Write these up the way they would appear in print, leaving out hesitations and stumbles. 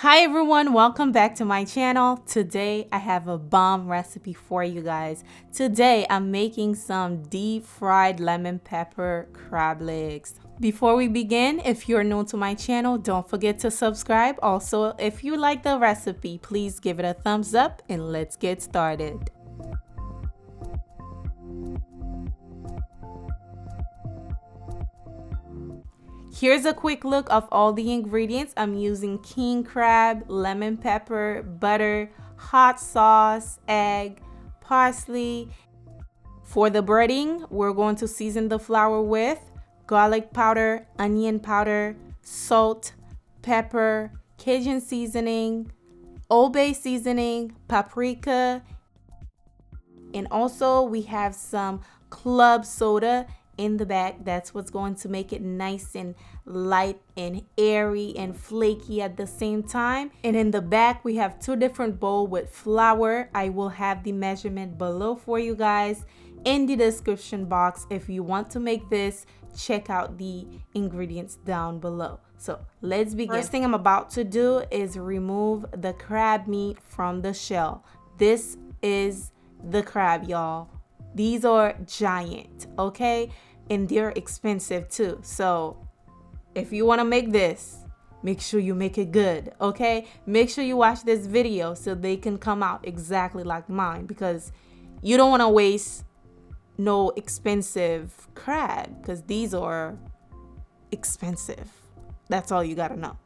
Hi everyone, welcome back to my channel. Today I have a bomb recipe for you guys. Today I'm making some deep fried lemon pepper crab legs. Before we begin, if you're new to my channel, don't forget to subscribe. Also, if you like the recipe, please give it a thumbs up and let's get started. Here's a quick look of all the ingredients. I'm using king crab, lemon pepper, butter, hot sauce, egg, parsley. For the breading, we're going to season the flour with garlic powder, onion powder, salt, pepper, Cajun seasoning, Old Bay seasoning, paprika, and also we have some club soda in the back. That's what's going to make it nice and light and airy and flaky at the same time. And in the back we have two different bowls with flour. I will have the measurement below for you guys in the description box. If you want to make this, check out the ingredients down below. So let's begin. First thing I'm about to do is remove the crab meat from the shell. This is the crab, y'all. These are giant, okay? And they're expensive too. So if you want to make this, make sure you make it good, okay? Make sure you watch this video so they can come out exactly like mine, because you don't want to waste no expensive crab, because these are expensive. That's all you gotta know.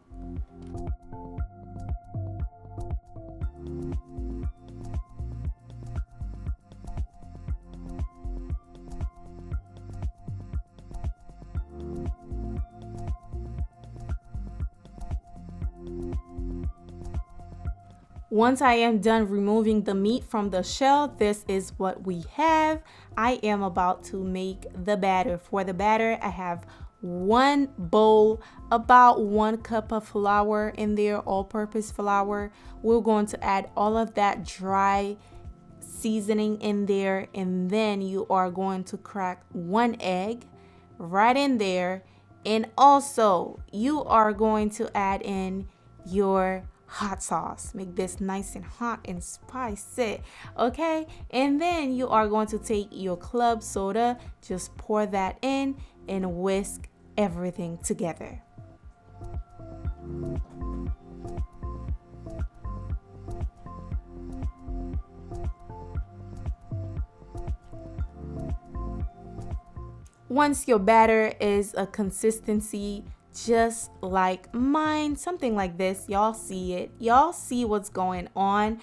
Once I am done removing the meat from the shell, this is what we have. I am about to make the batter. For the batter, I have one bowl, about 1 cup of flour in there, all-purpose flour. We're going to add all of that dry seasoning in there, and then you are going to crack 1 egg right in there. And also you are going to add in your hot sauce. Make this nice and hot and spicy, okay? And then you are going to take your club soda, just pour that in and whisk everything together. Once your batter is a consistency just like mine, something like this, y'all see it, y'all see what's going on.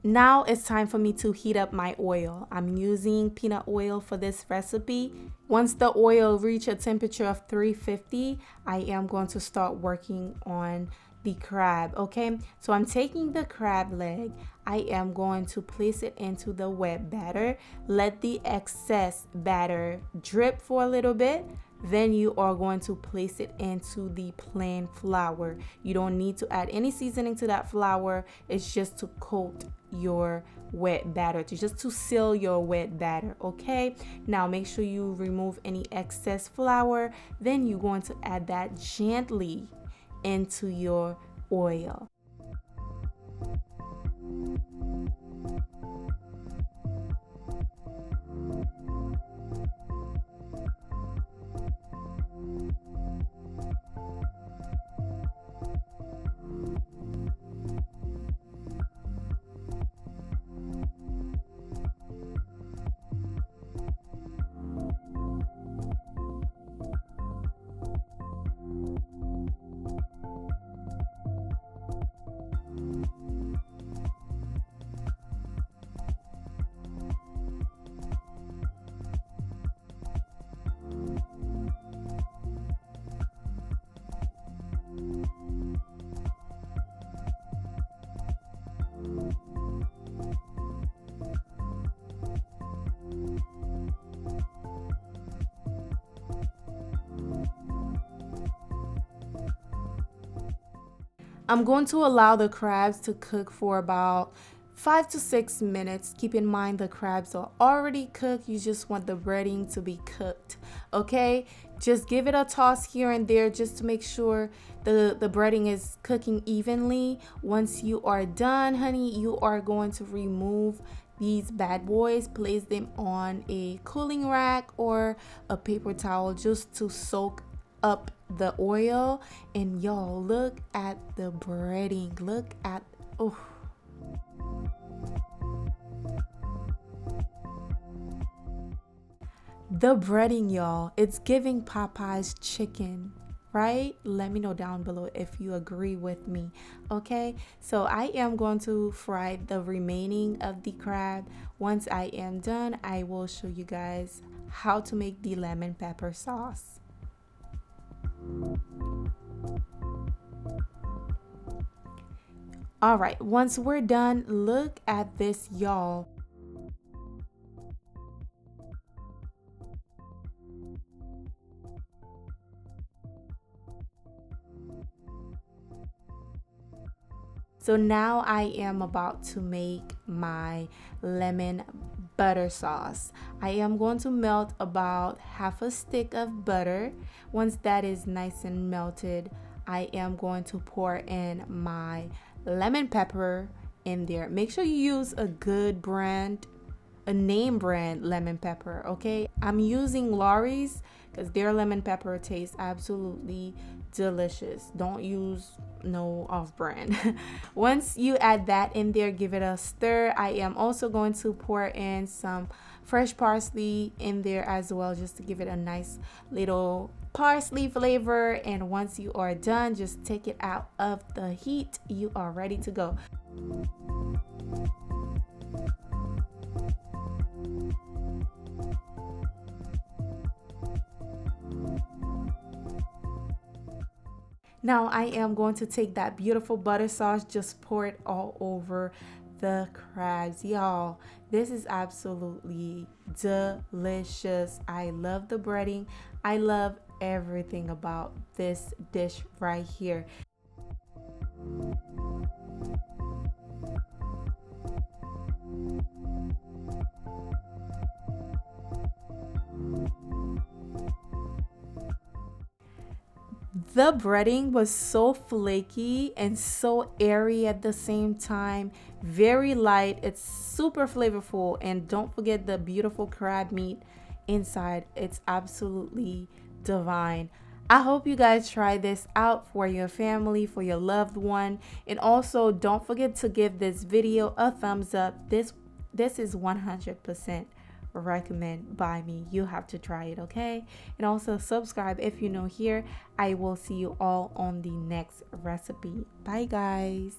Now it's time for me to heat up my oil. I'm using peanut oil for this recipe. Once the oil reaches a temperature of 350, I am going to start working on the crab, okay? So I'm taking the crab leg. I am going to place it into the wet batter. Let the excess batter drip for a little bit. Then you are going to place it into the plain flour. You don't need to add any seasoning to that flour. It's just to coat your wet batter, just to seal your wet batter, okay? Now make sure you remove any excess flour. Then you're going to add that gently into your oil. I'm going to allow the crabs to cook for about 5 to 6 minutes. Keep in mind the crabs are already cooked. You just want the breading to be cooked. Okay, just give it a toss here and there just to make sure the breading is cooking evenly. Once you are done, honey, you are going to remove these bad boys, place them on a cooling rack or a paper towel just to soak up the oil. And y'all, look at the breading. Look at, oh, the breading, y'all. It's giving Popeye's chicken, right? Let me know down below if you agree with me. Okay, so I am going to fry the remaining of the crab. Once I am done, I will show you guys how to make the lemon pepper sauce. All right, once we're done, look at this, y'all. So now I am about to make my lemon butter sauce. I am going to melt about half a stick of butter. Once that is nice and melted, I am going to pour in my lemon pepper in there. Make sure you use a good brand, a name brand lemon pepper, okay? I'm using Lawry's because their lemon pepper tastes absolutely delicious. Don't use no off brand. Once you add that in there, give it a stir. I am also going to pour in some fresh parsley in there as well, just to give it a nice little parsley flavor. And once you are done, just take it out of the heat. You are ready to go. Now I am going to take that beautiful butter sauce, just pour it all over the crabs. Y'all, this is absolutely delicious. I love the breading. I love everything about this dish right here. The breading was so flaky and so airy at the same time, very light. It's super flavorful, and don't forget the beautiful crab meat inside. It's absolutely divine. I hope you guys try this out for your family, for your loved one, and also don't forget to give this video a thumbs up. This is 100% recommend by me. You have to try it, okay? And also subscribe if you're new here. I will see you all on the next recipe. Bye guys.